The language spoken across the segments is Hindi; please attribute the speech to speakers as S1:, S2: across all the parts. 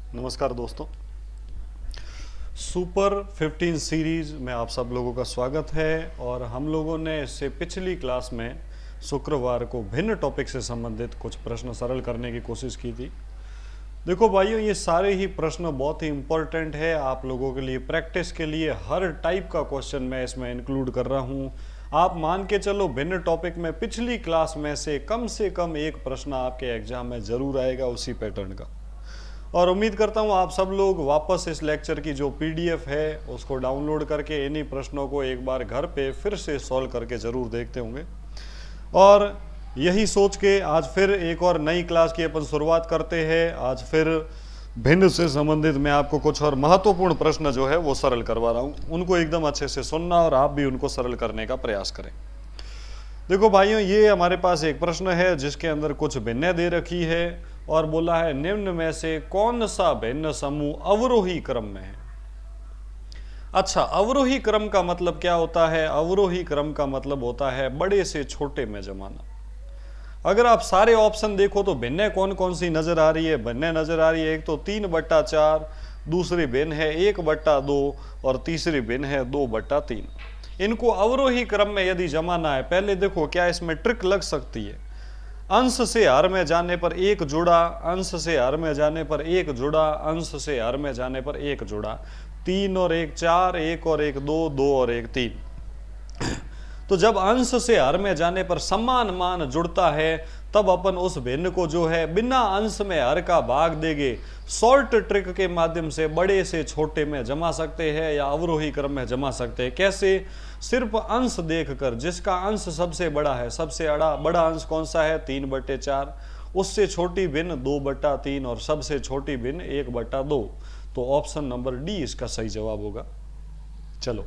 S1: नमस्कार दोस्तों, सुपर 15 सीरीज में आप सब लोगों का स्वागत है। और हम लोगों ने इससे पिछली क्लास में शुक्रवार को भिन्न टॉपिक से संबंधित कुछ प्रश्न सरल करने की कोशिश की थी। देखो भाइयों, ये सारे ही प्रश्न बहुत ही इम्पोर्टेंट है आप लोगों के लिए, प्रैक्टिस के लिए। हर टाइप का क्वेश्चन मैं इसमें इंक्लूड कर रहा हूँ। आप मान के चलो भिन्न टॉपिक में पिछली क्लास में से कम एक प्रश्न आपके एग्जाम में जरूर आएगा उसी पैटर्न का। और उम्मीद करता हूँ आप सब लोग वापस इस लेक्चर की जो पीडीएफ है उसको डाउनलोड करके इन्हीं प्रश्नों को एक बार घर पे फिर से सॉल्व करके ज़रूर देखते होंगे। और यही सोच के आज फिर एक और नई क्लास की अपन शुरुआत करते हैं। आज फिर भिन्न से संबंधित मैं आपको कुछ और महत्वपूर्ण प्रश्न जो है वो सरल करवा रहा हूँ। उनको एकदम अच्छे से सुनना और आप भी उनको सरल करने का प्रयास करें। देखो भाइयों, ये हमारे पास एक प्रश्न है जिसके अंदर कुछ भिन्न दे रखी है और बोला है निम्न में से कौन सा भिन्न समूह अवरोही क्रम में है। अच्छा, अवरोही क्रम का मतलब क्या होता है? अवरोही क्रम का मतलब होता है बड़े से छोटे में जमाना। अगर आप सारे ऑप्शन देखो तो भिन्न कौन कौन सी नजर आ रही है? भिन्न नजर आ रही है, एक तो 3/4, दूसरी भिन्न है 1/2 और तीसरी भिन्न है 2/3। इनको अवरोही क्रम में यदि जमाना है, पहले देखो क्या इसमें ट्रिक लग सकती है। अंश से हर में जाने पर एक जुड़ा, अंश से हर में जाने पर एक जुड़ा, अंश से हर में जाने पर एक जुड़ा। 3 और 1 4, 1 और 1 2, 2 और 1 3। तो जब अंश से हर में जाने पर समान मान जुड़ता है तब अपन उस भिन्न को जो है बिना अंश में हर का भाग देंगे, शॉर्ट ट्रिक के माध्यम से बड़े से छोटे में जमा सकते हैं या अवरोही क्रम में जमा सकते हैं। कैसे? सिर्फ अंश देखकर, जिसका अंश सबसे बड़ा है, सबसे बड़ा अंश कौन सा है? 3/4, उससे छोटी भिन्न 2/3 और सबसे छोटी भिन्न 1/2। तो ऑप्शन नंबर डी इसका सही जवाब होगा। चलो,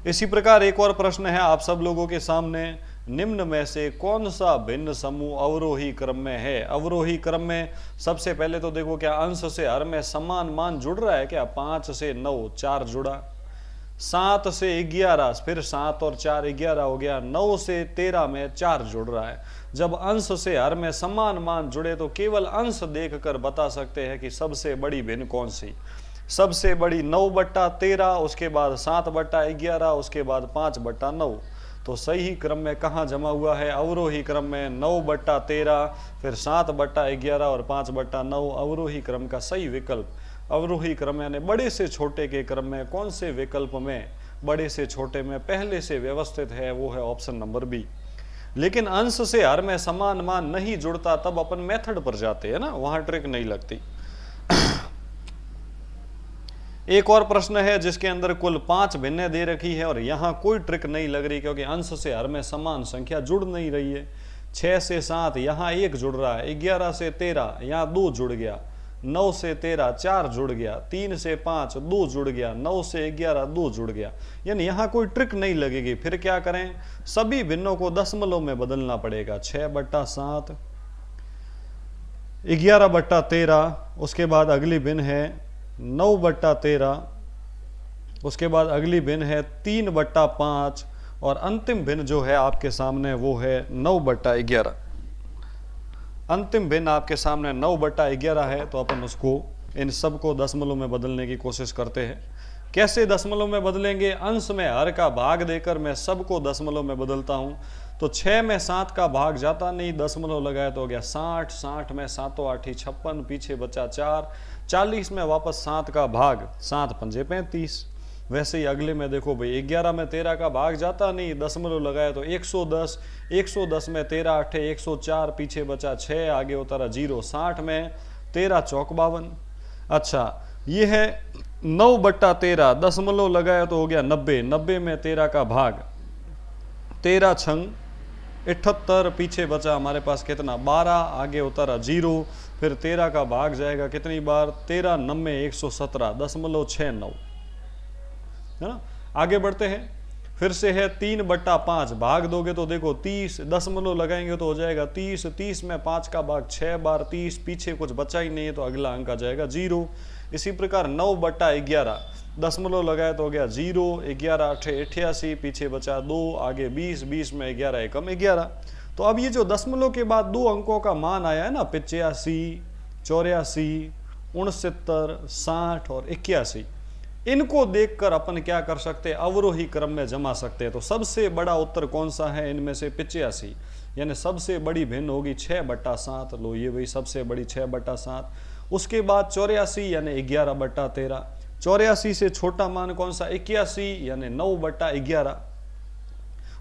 S1: इसी प्रकार एक और प्रश्न है आप सब लोगों के सामने। निम्न में से कौन सा भिन्न समूह अवरोही क्रम में है? अवरोही क्रम में सबसे पहले तो देखो क्या अंश से हर में समान मान जुड़ रहा है क्या? 5 से 9 4 जुड़ा, 7 से 11 फिर 7 और 4 11 हो गया, 9 से 13 में 4 जुड़ रहा है। जब अंश से हर में समान मान जुड़े तो केवल अंश देखकर बता सकते हैं कि सबसे बड़ी भिन्न कौन सी। सबसे बड़ी 9/13, उसके बाद 7/11, उसके बाद 5/9। तो सही क्रम में कहाँ जमा हुआ है? अवरोही क्रम में 9/13, फिर 7/11 और 5/9 अवरोही क्रम का सही विकल्प। अवरोही क्रम यानी बड़े से छोटे के क्रम में कौन से विकल्प में बड़े से छोटे में पहले से व्यवस्थित है? वो है ऑप्शन नंबर बी। लेकिन अंश से हर में समान मान नहीं जुड़ता तब अपन मेथड पर जाते हैं ना, वहां ट्रिक नहीं लगती। एक और प्रश्न है जिसके अंदर कुल 5 भिन्न दे रखी है और यहाँ कोई ट्रिक नहीं लग रही क्योंकि अंश से हर में समान संख्या जुड़ नहीं रही है। 6 से 7 यहाँ 1 जुड़ रहा है, 11 से 13 यहाँ 2 जुड़ गया, 9 से 13 4 जुड़ गया, 3 से 5 2 जुड़ गया, 9 से 11 2 जुड़ गया। यानी यहाँ कोई ट्रिक नहीं लगेगी। फिर क्या करें? सभी भिन्नों को दशमलव में बदलना पड़ेगा। 6/7, 11/13, उसके बाद अगली भिन्न है 9/13, उसके बाद अगली भिन्न है 3/5 और अंतिम भिन्न जो है आपके सामने वो है 9/11। अंतिम भिन्न आपके सामने 9/11 है। तो अपन उसको इन सब को दशमलव में बदलने की कोशिश करते हैं। कैसे दशमलव में बदलेंगे? अंश में हर का भाग देकर मैं सबको दशमलव में बदलता हूं। तो 6 में 7 का भाग जाता नहीं, दशमलव लगाया तो हो गया 60, 60 में 7 8 56, पीछे बचा 4, 40 में वापस 7 का भाग, 7 पंजे 35। वैसे ही अगले में देखो भाई 11 में 13 का भाग जाता नहीं, दशमलव लगाया तो 110, 110 में 13 8 104, पीछे बचा 6, आगे उतारा 0, 60 में 13 चौक 52। अच्छा, ये है 9/13, दशमलव लगाया तो हो गया 90, 90 में 13 का भाग, 13 छंग 78, पीछे बचा हमारे पास कितना? 12, आगे उतारा 0, फिर 13 का भाग जाएगा कितनी बार? 13 9 117, 0.69 है ना। आगे बढ़ते हैं, फिर से है 3/5, भाग दोगे तो देखो 30, दशमलव लगाएंगे तो हो जाएगा 30, 30 में 5 का भाग 6 बार 30, पीछे कुछ बचा ही नहीं है तो अगला अंक आ जाएगा 0। इसी प्रकार 9/11, दशमलव लगाया तो हो गया 0, 11 8 88, पीछे बचा 2, आगे 20, 20 में 11 एकम 11। तो अब ये जो दशमलव के बाद 2 अंकों का मान आया है ना, 85, 84, 69, 60 और 81, इनको देखकर अपन क्या कर सकते हैं, अवरोही क्रम में जमा सकते हैं। तो सबसे बड़ा उत्तर कौन सा है इनमें से, 85, यानी सबसे बड़ी भिन्न होगी 6/7। लो ये वही सबसे बड़ी 6/7। उसके बाद 84 यानी 11/13। 84 से छोटा मान कौन सा, 81 यानी 9/11।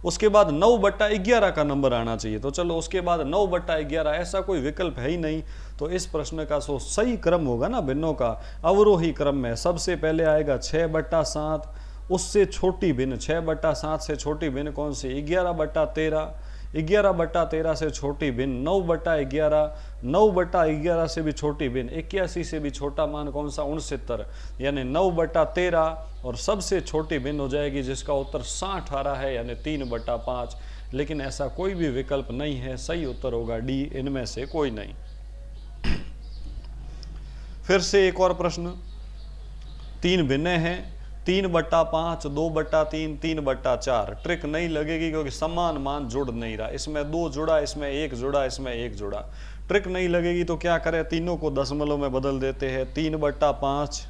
S1: उसके बाद 9/11 का नंबर आना चाहिए। तो चलो उसके बाद 9/11, ऐसा कोई विकल्प है ही नहीं। तो इस प्रश्न का सही क्रम होगा ना भिन्नों का, अवरोही क्रम में सबसे पहले आएगा 6/7, उससे छोटी भिन्न 6/7 से छोटी भिन्न कौन सी, 11/13, 11/13 से छोटी भिन्न 9/11, 9/11 से भी छोटी भिन्न 81 से भी छोटा मान कौन सा, 69 यानी 9/13, और सबसे छोटी भिन्न हो जाएगी जिसका उत्तर 60 आ रहा है यानी 3/5। लेकिन ऐसा कोई भी विकल्प नहीं है, सही उत्तर होगा डी, इनमें से कोई नहीं। फिर से एक और प्रश्न, 3 भिन्न हैं, 3/5, 2/3, 3/4। ट्रिक नहीं लगेगी क्योंकि समान मान जुड़ नहीं रहा, इसमें 2 जुड़ा, इसमें 1 जुड़ा, इसमें 1 जुड़ा। ट्रिक नहीं लगेगी तो क्या करें, तीनों को दशमलव में बदल देते हैं। 3/5,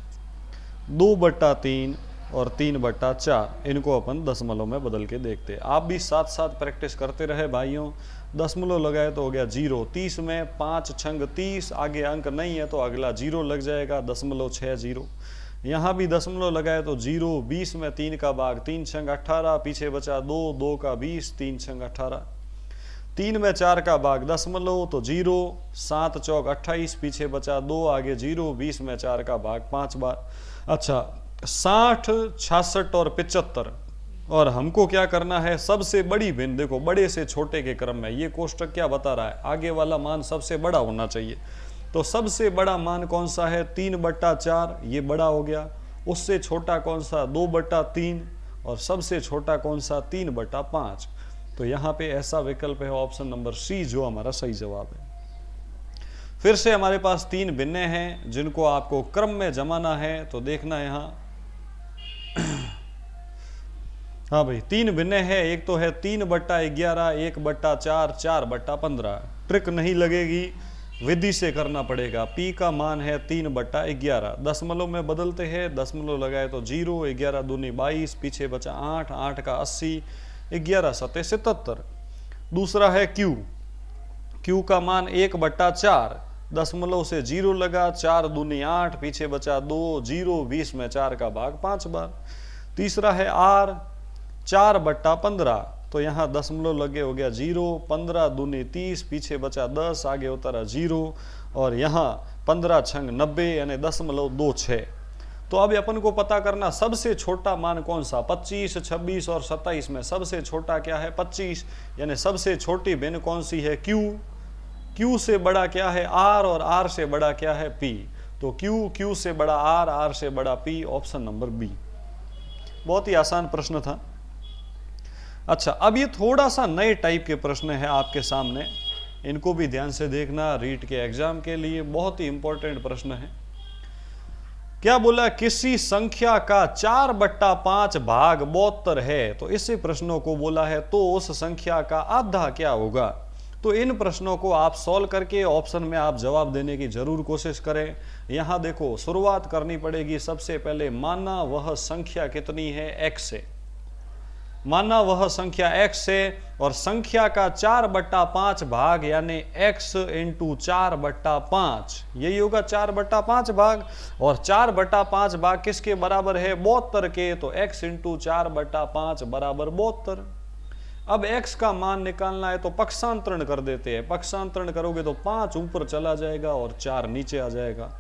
S1: 2/3 और 3/4, इनको अपन दशमलव में बदल के देखते हैं। आप भी साथ साथ प्रैक्टिस करते रहे भाइयों। दशमलव लगाए तो हो गया 0, 30 में 5 छंग 30, आगे अंक नहीं है तो अगला 0 लग जाएगा, 0.60। यहाँ भी दशमलव लगाए तो 0, 20 में 3 का भाग, 3 छंग 18, पीछे बचा 2, 2 का 20, 3 छंग 18। 3 में 4 का भाग दशमलव तो 0, 7 चौक 28, पीछे बचा 2, आगे 0, 20 में 4 का भाग 5 बार। अच्छा, 60, 66 और 75, और हमको क्या करना है, सबसे बड़ी भिन्न। देखो बड़े से छोटे के क्रम में ये कोष्टक क्या बता रहा है, आगे वाला मान सबसे बड़ा होना चाहिए। तो सबसे बड़ा मान कौन सा है, 3/4, ये बड़ा हो गया। उससे छोटा कौन सा, 2/3, और सबसे छोटा कौन सा, 3/5। तो यहाँ पे ऐसा विकल्प है ऑप्शन नंबर सी जो हमारा सही जवाब है। फिर से हमारे पास 3 भिन्न हैं जिनको आपको क्रम में जमाना है। तो देखना यहाँ, हाँ भाई 3 भिन्न है। एक तो है 3/11, 1/4, 4/15। ट्रिक नहीं लगेगी, विधि से करना पड़ेगा। पी का मान है 3/11, दशमलव में बदलते हैं, दशमलव लगाए तो 0, 11 दूनी 22, पीछे बचा 8, 8 का 80, 11 सते 77। दूसरा है क्यू, क्यू का मान 1/4, दशमलव से 0 लगा, 4 दूनी 8, पीछे बचा 2, 0, 20 में 4 का भाग 5 बार। तीसरा है आर, 4/15, तो यहाँ दशमलव लगे हो गया 0, 15 दूनी 30, पीछे बचा 10, आगे उतरा 0, और यहाँ 15 छंग 90 यानी 0.26। तो अब अपन को पता करना सबसे छोटा मान कौन सा, 25, 26 और 27 में सबसे छोटा क्या है, 25, यानी सबसे छोटी भिन्न कौन सी है, क्यू। क्यू से बड़ा क्या है, आर, और आर से बड़ा क्या है, पी। तो क्यू, क्यू से बड़ा आर, आर से बड़ा पी, ऑप्शन नंबर बी। बहुत ही आसान प्रश्न था। अच्छा, अब ये थोड़ा सा नए टाइप के प्रश्न है आपके सामने, इनको भी ध्यान से देखना, रीट के एग्जाम के लिए बहुत ही इंपॉर्टेंट प्रश्न है। क्या बोला, किसी संख्या का 4/5 भाग 72 है, तो इसी प्रश्नों को बोला है तो उस संख्या का आधा क्या होगा। तो इन प्रश्नों को आप सॉल्व करके ऑप्शन में आप जवाब देने की जरूर कोशिश करें। यहां देखो शुरुआत करनी पड़ेगी सबसे पहले, माना वह संख्या कितनी है, x से। माना वह संख्या x है, और संख्या का 4/5 भाग यानी x इंटू 4/5, यही होगा 4/5 भाग। और 4/5 भाग किसके बराबर है, 72 के, तो x इंटू 4/5 बराबर 72। अब x का मान निकालना है तो पक्षांतरण कर देते हैं। पक्षांतरण करोगे तो 5 ऊपर चला जाएगा और 4 नीचे आ जाएगा।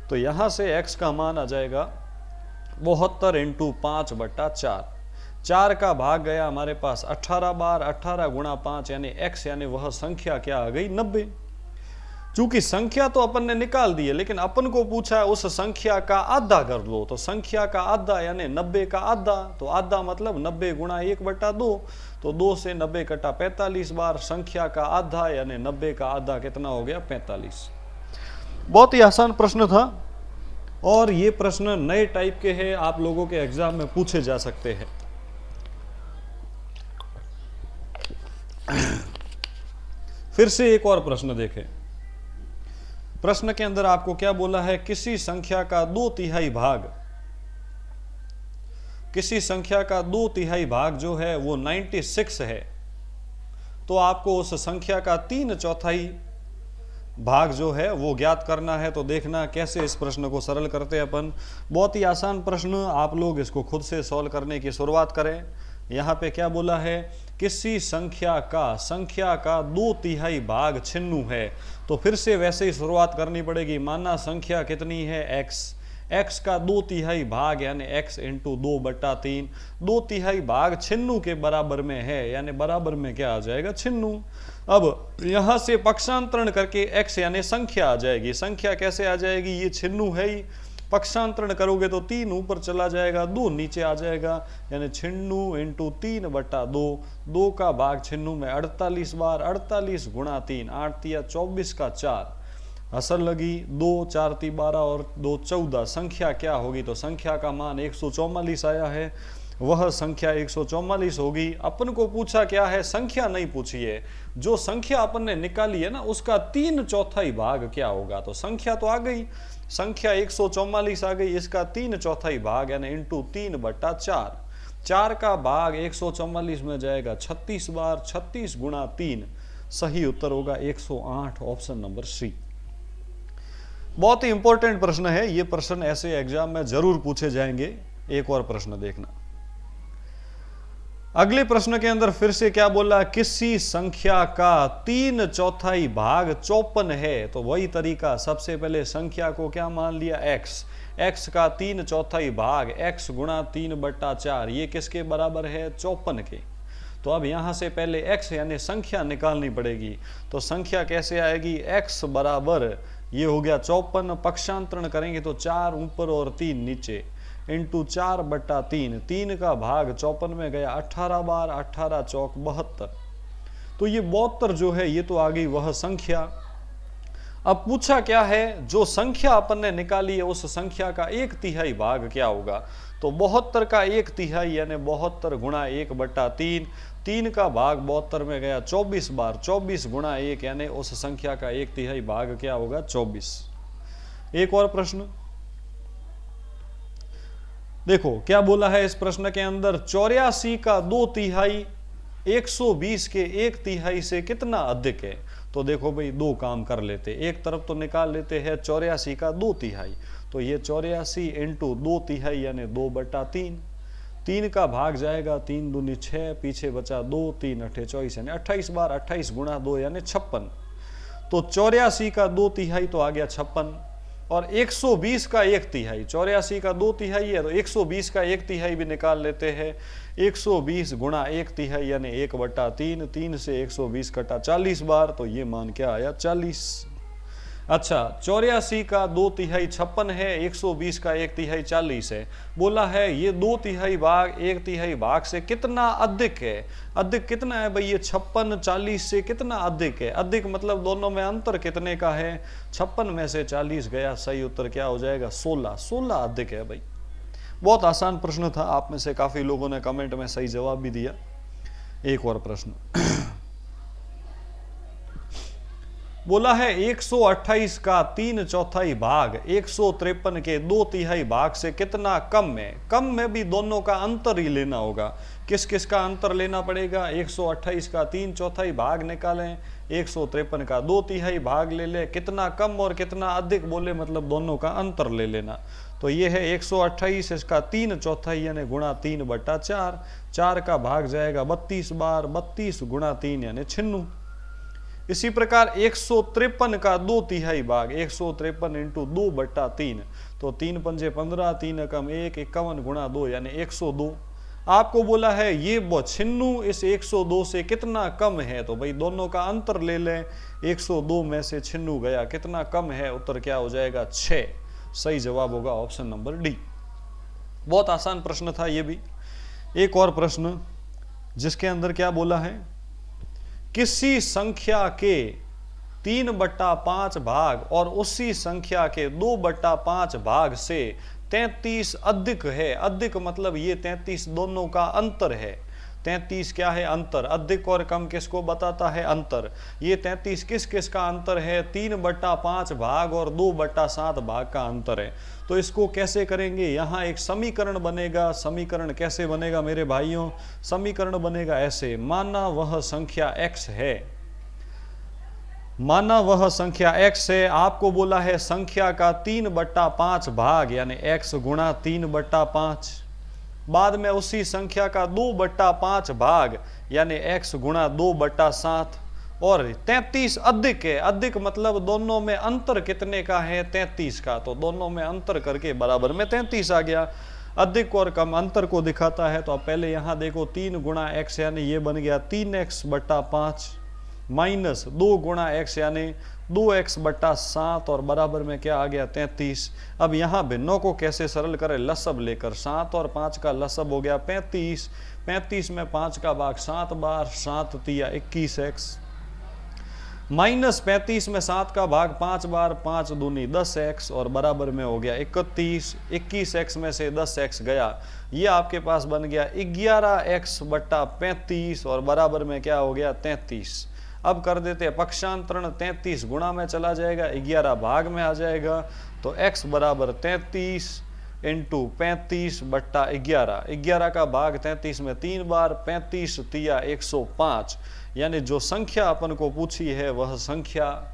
S1: तो यहां से x का मान आ जाएगा 72 इंटू 5/4। 4 का भाग गया हमारे पास 18 बार, 18 गुणा 5 यानी x, यानी वह संख्या क्या आ गई, 90। चूंकि संख्या तो अपन ने निकाल दी है, लेकिन अपन को पूछा है उस संख्या का आधा कर लो। तो संख्या का आधा यानी 90 का आधा, तो आधा मतलब 90 गुणा 1/2, तो 2 से 90 कटा 45 बार। संख्या का आधा यानी 90 का आधा कितना हो गया, 45। बहुत ही आसान प्रश्न था, और ये प्रश्न नए टाइप के हैं, आप लोगों के एग्जाम में पूछे जा सकते हैं। फिर से एक और प्रश्न देखें। प्रश्न के अंदर आपको क्या बोला है, किसी संख्या का 2/3 भाग, किसी संख्या का 2/3 भाग जो है वो 96 है, तो आपको उस संख्या का 3/4 भाग जो है वो ज्ञात करना है। तो देखना कैसे इस प्रश्न को सरल करते हैं अपन। बहुत ही आसान प्रश्न, आप लोग इसको खुद से सॉल्व करने की शुरुआत करें। यहाँ पे क्या बोला है, किसी संख्या का 2/3 भाग छिन्नु है, तो फिर से वैसे ही शुरुआत करनी पड़ेगी। माना संख्या कितनी है, x का 2/3 भाग यानी x इंटू 2/3, 2/3 भाग छिन्नु के बराबर में है, यानी बराबर में क्या आ जाएगा, छिन्नु। अब यहां से पक्षांतरण करके x यानी संख्या आ जाएगी। संख्या कैसे आ जाएगी, ये छिन्नु है ही, पक्षांतरण करोगे तो 3 ऊपर चला जाएगा, 2 नीचे आ जाएगा, यानी छिन्नु इंटू 3/2, 2 का भाग छिन्नु में 48 बार, 48 गुणा 3, 8 तिया 24 का 4, असल लगी 2 4 ती 12 और 2 14। संख्या क्या होगी, तो संख्या का मान 144 आया है, वह संख्या 144 होगी। अपन को पूछा क्या है, संख्या नहीं पूछी है, जो संख्या अपन ने निकाली है ना उसका 3/4 भाग क्या होगा। तो संख्या तो आ गई, संख्या 144 आ गई, इसका 3/4 भाग यानी इंटू 3/4, 4 का भाग 144 में जाएगा 36 बार, 36 गुणा 3, सही उत्तर होगा 108, ऑप्शन नंबर सी। बहुत ही इंपॉर्टेंट प्रश्न है, ये प्रश्न ऐसे एग्जाम में जरूर पूछे जाएंगे। एक और प्रश्न देखना, अगले प्रश्न के अंदर फिर से क्या बोला, किसी संख्या का 3/4 भाग 54 है, तो वही तरीका, सबसे पहले संख्या को क्या मान लिया, x का 3/4 भाग x गुणा 3/4, ये किसके बराबर है, 54 के। तो अब यहां से पहले x यानी संख्या निकालनी पड़ेगी। तो संख्या कैसे आएगी, x बराबर ये हो गया 54, पक्षांतरण करेंगे तो 4 ऊपर और 3 नीचे, इंटू 4/3, 3 का भाग 54 में गया 18 बार, 18 चौक 72, तो ये 72 जो है ये तो आ गई वह संख्या। अब पूछा क्या है, जो संख्या अपन ने निकाली है उस संख्या का 1/3 भाग क्या होगा। तो 72 का 1/3 यानी 72 गुणा 1/3, 3 का भाग 72 में गया 24 बार, 24 गुणा 1 यानी उस संख्या का 1/3 भाग क्या होगा, 24। एक और प्रश्न देखो क्या बोला है इस प्रश्न के अंदर, 84 का 2/3 120 के 1/3 से कितना अधिक है। तो देखो भाई दो काम कर लेते, एक तरफ तो निकाल लेते हैं 84 का 2/3, तो ये 84 इंटू 2/3 यानी 2/3, 3 का भाग जाएगा 3 दूनी 6, पीछे बचा 2, 3 अठे 24 यानी 28 बार, 28 गुणा 2 यानी 56। तो 84 का 2/3 तो आ गया 56, और 120 का 1/3, 84 का 2/3 है तो 120 का 1/3 भी निकाल लेते हैं। 120 गुणा 1/3 यानी 1/3, 3 से 120 कटा 40 बार, तो ये मान क्या आया, 40। अच्छा, 84 का 2/3 56 है, 120 का 1/3 40 है। बोला है ये 2/3 भाग 1/3 भाग से कितना अधिक है। अधिक कितना है भाई, ये 56 40 से कितना अधिक है। अधिक मतलब दोनों में अंतर कितने का है, 56 में से 40 गया, सही उत्तर क्या हो जाएगा, 16। 16 अधिक है भाई। बहुत आसान प्रश्न था, आप में से काफी लोगों ने कमेंट में सही जवाब भी दिया। एक और प्रश्न बोला है 128 का 3/4 भाग 153 के 2/3 भाग से कितना कम है। कम में भी दोनों का अंतर ही लेना होगा। किस किस का अंतर लेना पड़ेगा, 128 का 3/4 भाग निकालें, 153 का 2/3 भाग ले ले, कितना कम और कितना अधिक बोले मतलब दोनों का अंतर ले लेना। तो ये है 128, इसका 3/4 यानी गुणा 3/4, 4 का भाग जाएगा 32 बार, 32 गुणा 3 यानी 96। इसी प्रकार 153 का 2/3 भाग 153 इंटू 2/3, तो 3 पंजे 15, 3 एकम 1, 51 गुणा 2 यानी 102। आपको बोला है ये 96 इस 102 से कितना कम है, तो भाई दोनों का अंतर ले लें। 102 में से 96 गया, कितना कम है, उत्तर क्या हो जाएगा, 6। सही जवाब होगा ऑप्शन नंबर डी। बहुत आसान प्रश्न था ये भी। एक और प्रश्न जिसके अंदर क्या बोला है, किसी संख्या के 3/5 भाग और उसी संख्या के 2/5 भाग से 33 अधिक है। अधिक मतलब ये 33 दोनों का अंतर है। 33 क्या है? अंतर। अधिक और कम किसको बताता है? अंतर। ये 33 किस किस का अंतर है? 3/5 भाग और 2/7 भाग का अंतर है। तो इसको कैसे करेंगे? यहाँ एक समीकरण बनेगा। समीकरण कैसे बनेगा मेरे भाइयों? समीकरण बनेगा ऐसे, माना वह संख्या x है, माना वह संख्या x है, आपको बोला है संख्या का 3/5 भाग यानी x गुणा 3/5, बाद में उसी संख्या का 2/5 भाग यानी x गुणा 2/7, और 33 अधिक है। अधिक मतलब दोनों में अंतर कितने का है? 33 का। तो दोनों में अंतर करके बराबर में 33 आ गया। अधिक और कम अंतर को दिखाता है। तो अब पहले यहाँ देखो 3 गुणा x यानी ये बन गया 3x/5 माइनस 2 गुणा x यानी 2x/7 और बराबर में क्या आ गया? 33। अब यहाँ भिन्नों को कैसे सरल करें? लसब लेकर 7 और 5 का लसब हो गया 35। 35 में 5 का भाग 7 बार, 7 तिया 21x, माइनस 35 में 7 का भाग 5 बार, 5 दूनी 10x और बराबर में हो गया 31। 21x में से 10x गया, ये आपके पास बन गया 11x/35 और बराबर में क्या हो गया? 33। अब कर देते हैं पक्षांतरण। 33 गुणा में चला जाएगा, 11 भाग में आ जाएगा। तो x बराबर 33 इंटू 35/11। 11 का भाग 33 में 3 बार, 35 तिया 105। यानी जो संख्या अपन को पूछी है वह संख्या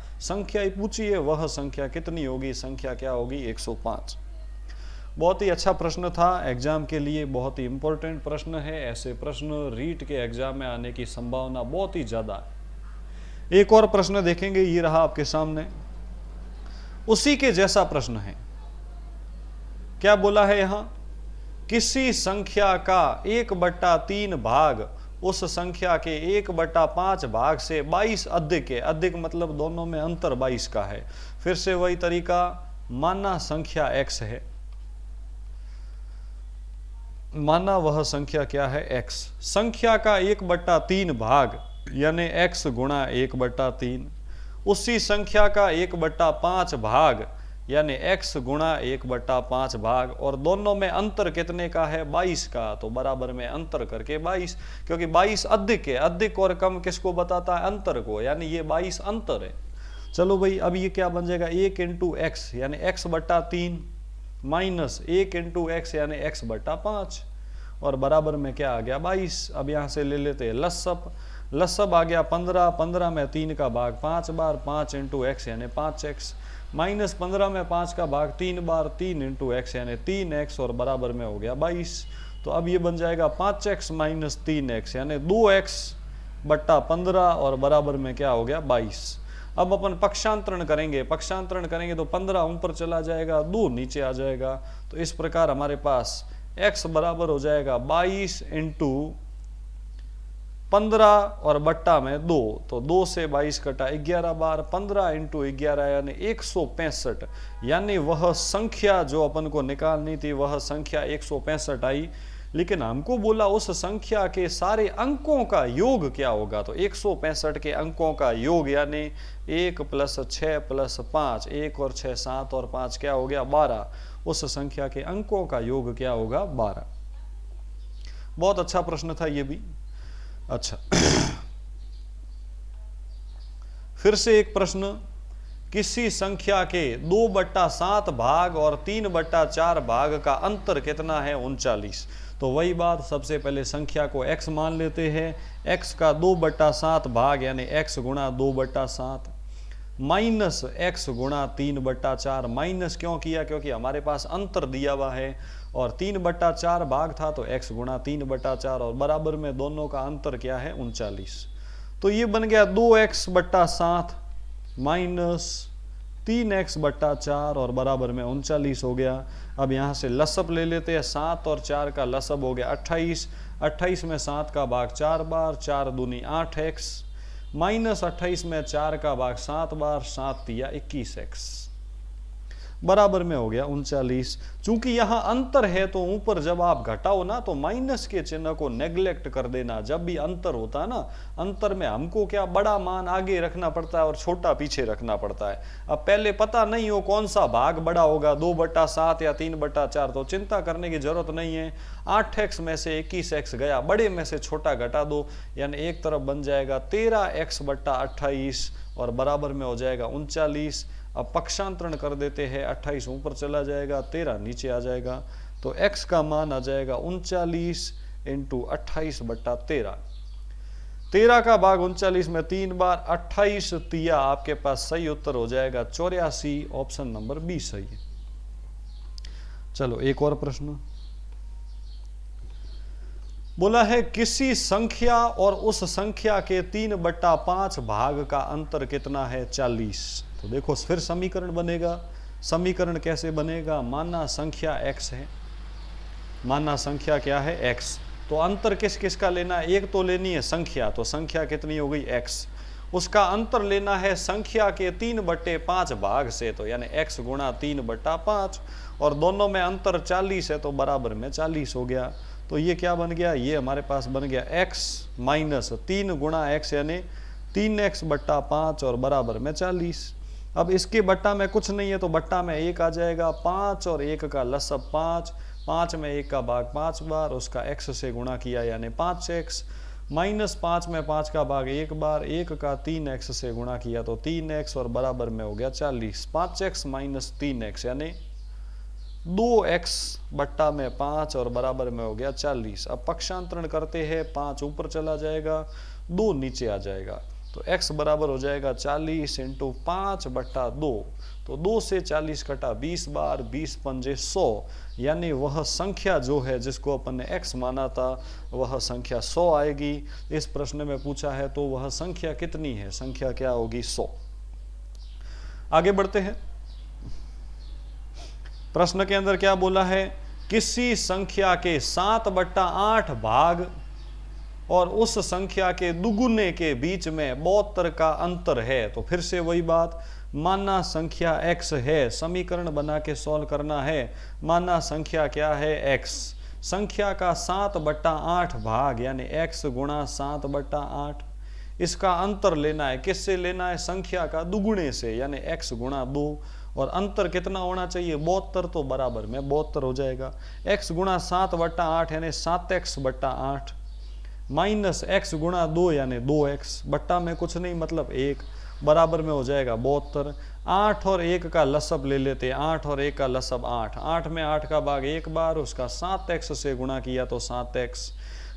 S1: ही पूछी है, वह संख्या कितनी होगी? संख्या क्या होगी? 105। बहुत ही अच्छा प्रश्न था एग्जाम के लिए, बहुत ही इंपॉर्टेंट प्रश्न है। ऐसे प्रश्न रीट के एग्जाम में आने की संभावना बहुत ही ज्यादा है। एक और प्रश्न देखेंगे, ये रहा आपके सामने, उसी के जैसा प्रश्न है। क्या बोला है यहां? किसी संख्या का 1/3 भाग उस संख्या के 1/5 भाग से 22 अधिक है। अधिक मतलब दोनों में अंतर 22 का है। फिर से वही तरीका, माना संख्या x है, माना वह संख्या क्या है? x। संख्या का 1/3 भाग यानी x गुणा 1/3, उसी संख्या का 1/5 भाग यानी x गुणा 1/5 भाग, और दोनों में अंतर कितने का है? 22 का। तो बराबर में अंतर करके 22, क्योंकि 22 अधिक है। अधिक और कम किसको बताता है? अंतर को, यानी ये 22 अंतर है। चलो भाई, अब ये क्या बन जाएगा? 1 इंटू एक्स यानी x/3 माइनस 1 इंटू एक्स यानी x/5 और बराबर में क्या आ गया? 22। अब यहाँ से ले लेते हैं लसब। लसब आ गया 15। 15 में 3 का भाग 5 बार, 5 इंटू एक्स यानी 5x, माइनस 15 में 5 का भाग 3 बार, 3 इंटू एक्स यानी 3x और बराबर में हो गया 22। तो अब ये बन जाएगा 5x माइनस 3x यानी 2x/15 और बराबर में क्या हो गया? 22। अब अपन पक्षांतरण करेंगे। पक्षांतरण करेंगे तो 15 ऊपर चला जाएगा, 2 नीचे आ जाएगा। तो इस प्रकार हमारे पास x बराबर हो जाएगा 22 इंटू 15 और बट्टा में 2, तो 2 से 22 कटा 11 बार, 15 इंटू 11 यानी 165। यानी वह संख्या जो अपन को निकालनी थी वह संख्या 165 आई। लेकिन हमको बोला उस संख्या के सारे अंकों का योग क्या होगा? तो 165 के अंकों का योग यानी 1 + 6 + 5, 1 और 6 7 और 5 क्या हो गया? 12। उस संख्या के अंकों का योग क्या होगा? 12। बहुत अच्छा प्रश्न था ये भी। अच्छा फिर से एक प्रश्न, किसी संख्या के 2/7 भाग और 3/4 भाग का अंतर कितना है? 39। तो वही बात, सबसे पहले संख्या को x मान लेते हैं। x का 2/7 भाग यानी x गुणा 2/7 माइनस x गुणा 3/4। माइनस क्यों किया? क्योंकि हमारे पास अंतर दिया हुआ है और 3/4 भाग था तो x गुणा 3/4 और बराबर में दोनों का अंतर क्या है? 39। तो ये बन गया 2x/7 माइनस 3x/4 और बराबर में 39 हो गया। अब यहाँ से लसब ले लेते हैं। 7 और 4 का लसब हो गया 28। 28 में 7 का भाग 4 बार, 4 दूनी 8x, माइनस 28 में 4 का भाग 7 बार, 7 तिया 21x। बराबर में हो गया 39। चूंकि यहाँ अंतर है तो ऊपर जब आप घटाओ ना तो माइनस के चिन्ह को नेग्लेक्ट कर देना। जब भी अंतर होता है ना, अंतर में हमको क्या बड़ा मान आगे रखना पड़ता है और छोटा पीछे रखना पड़ता है। अब पहले पता नहीं हो कौन सा भाग बड़ा होगा, 2/7 या 3/4, तो चिंता करने की जरूरत नहीं है। 8x में से 21x गया, बड़े में से छोटा घटा दो, यानी एक तरफ बन जाएगा 13x/28 और बराबर में हो जाएगा 39। अब पक्षांतरण कर देते हैं, 28 ऊपर चला जाएगा, 13 नीचे आ जाएगा, तो x का मान आ जाएगा 39 × 28/13। 13 का भाग 39 में 3 बार, 28 तिया आपके पास सही उत्तर हो जाएगा 84। ऑप्शन नंबर बी सही है। चलो एक और प्रश्न बोला है, किसी संख्या और उस संख्या के 3/5 भाग का अंतर कितना है? 40। तो देखो फिर समीकरण बनेगा। समीकरण कैसे बनेगा? माना संख्या x है, माना संख्या क्या है? x। तो अंतर किस किस का लेना है? एक तो लेनी है संख्या, तो संख्या कितनी हो गई? x। उसका अंतर लेना है संख्या के 3/5 भाग से, तो यानी x गुणा 3/5, और दोनों में अंतर 40 है तो बराबर में 40 हो गया। तो ये क्या बन गया? ये हमारे पास बन गया x माइनस 3 गुणा x यानी 3x/5 और बराबर में 40। अब इसके बट्टा में कुछ नहीं है तो बट्टा में 1 आ जाएगा, 5 और 1 का लसब 5, 5 में 1 का भाग 5 बार, उसका x से गुणा किया यानी 5x, माइनस 5 में 5 का भाग 1 बार, 1 का 3x से गुणा किया तो 3x और बराबर में हो गया 40। 5x माइनस 3x यानी 2x बट्टा में 5 और बराबर में हो गया 40। अब पक्षांतरण करते हैं, 5 ऊपर चला जाएगा, 2 नीचे आ जाएगा, तो x बराबर हो जाएगा 40 × 5/2। तो 2 से 40 कटा 20 बार, 20 पंजे 100, यानी वह संख्या जो है जिसको अपन ने x माना था वह संख्या 100 आएगी। इस प्रश्न में पूछा है तो वह संख्या कितनी है? संख्या क्या होगी? 100। आगे बढ़ते हैं। प्रश्न के अंदर क्या बोला है? किसी संख्या के 7/8 भाग और उस संख्या के दुगुने के बीच में 72 का अंतर है। तो फिर से वही बात, माना संख्या x है, समीकरण बना के सॉल्व करना है। माना संख्या क्या है? x। संख्या का 7/8 भाग यानी x गुणा 7/8, इसका अंतर लेना है। किससे लेना है? संख्या का दुगुने से, यानी x गुणा 2, और अंतर कितना होना चाहिए? 72, तो बराबर में 72 हो जाएगा। x गुणा 7/8 यानी 7x/8 माइनस x गुणा 2 यानी 2x, बट्टा में कुछ नहीं मतलब 1, बराबर में हो जाएगा 72। 8 और 1 का लसब ले लेते हैं, 8 और 1 का लसब 8, 8 में 8 का भाग 1 बार, उसका 7x से गुणा किया तो 7x,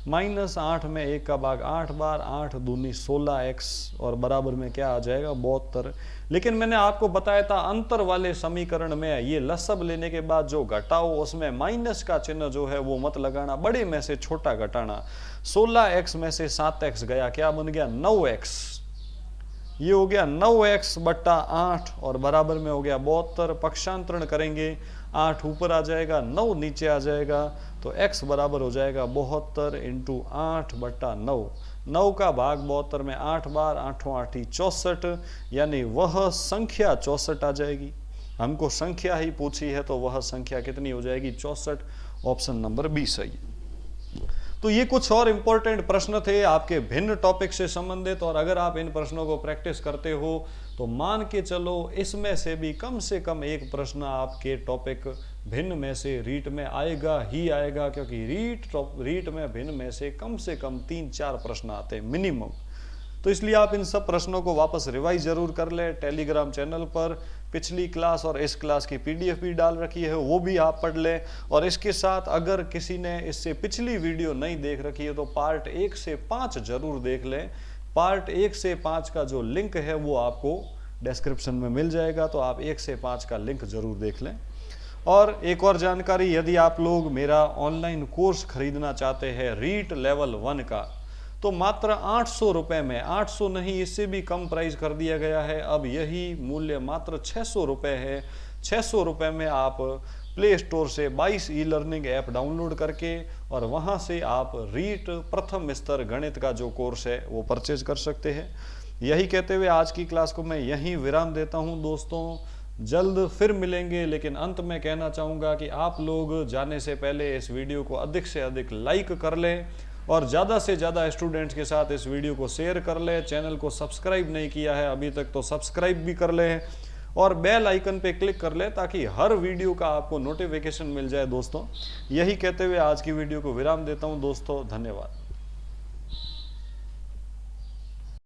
S1: माइनस 8 में 1 का भाग 8 बार, 8 दूनी 16x और बराबर में क्या आ जाएगा? 72। लेकिन मैंने आपको बताया था अंतर वाले समीकरण में ये लसब लेने के बाद जो घटाओ उसमें माइनस का चिन्ह जो है वो मत लगाना, बड़े में से छोटा घटाना। 16x में से 7x गया, क्या बन गया? 9x। ये हो गया 9x/8 और बराबर में हो गया 72। पक्षांतरण करेंगे, 8 ऊपर आ जाएगा, 9 नीचे आ जाएगा, तो x बराबर हो जाएगा 72 × 8/9। 9 का भाग 72 में 8 बार, 8 8 64, यानी वह संख्या 64 आ जाएगी। हमको संख्या ही पूछी है तो वह संख्या कितनी हो जाएगी? 64। ऑप्शन नंबर बी सही है। तो ये कुछ और इम्पोर्टेंट प्रश्न थे आपके भिन्न टॉपिक से संबंधित, और अगर आप इन प्रश्नों को प्रैक्टिस करते हो तो मान के चलो इसमें से कम एक प्रश्न आपके टॉपिक भिन्न में से रीट में आएगा ही आएगा, क्योंकि रीट में भिन्न में से कम 3-4 प्रश्न आते हैं मिनिमम। तो इसलिए आप इन सब प्रश्नों को वापस रिवाइज जरूर कर लें। टेलीग्राम चैनल पर पिछली क्लास और इस क्लास की पीडीएफ भी डाल रखी है, वो भी आप पढ़ लें। और इसके साथ अगर किसी ने इससे पिछली वीडियो नहीं देख रखी है तो पार्ट 1 से 5 जरूर देख लें। पार्ट 1 से 5 का जो लिंक है वो आपको डिस्क्रिप्शन में मिल जाएगा, तो आप 1 से 5 का लिंक जरूर देख लें। और एक और जानकारी, यदि आप लोग मेरा ऑनलाइन कोर्स खरीदना चाहते हैं रीट लेवल 1 का, तो मात्र 800 रुपये में, 800 नहीं इससे भी कम प्राइस कर दिया गया है। अब यही मूल्य मात्र 600 रुपये है। 600 रुपये में आप प्ले स्टोर से 22 ई लर्निंग ऐप डाउनलोड करके और वहां से आप रीट प्रथम स्तर गणित का जो कोर्स है वो परचेज कर सकते हैं। यही कहते हुए आज की क्लास को मैं यहीं विराम देता हूं दोस्तों। जल्द फिर मिलेंगे, लेकिन अंत में कहना चाहूँगा कि आप लोग जाने से पहले इस वीडियो को अधिक से अधिक लाइक कर लें और ज़्यादा से ज़्यादा स्टूडेंट्स के साथ इस वीडियो को शेयर कर लें। चैनल को सब्सक्राइब नहीं किया है अभी तक तो सब्सक्राइब भी कर लें और बेल आइकन पे क्लिक कर लें ताकि हर वीडियो का आपको नोटिफिकेशन मिल जाए दोस्तों। यही कहते हुए आज की वीडियो को विराम देता हूँ दोस्तों, धन्यवाद।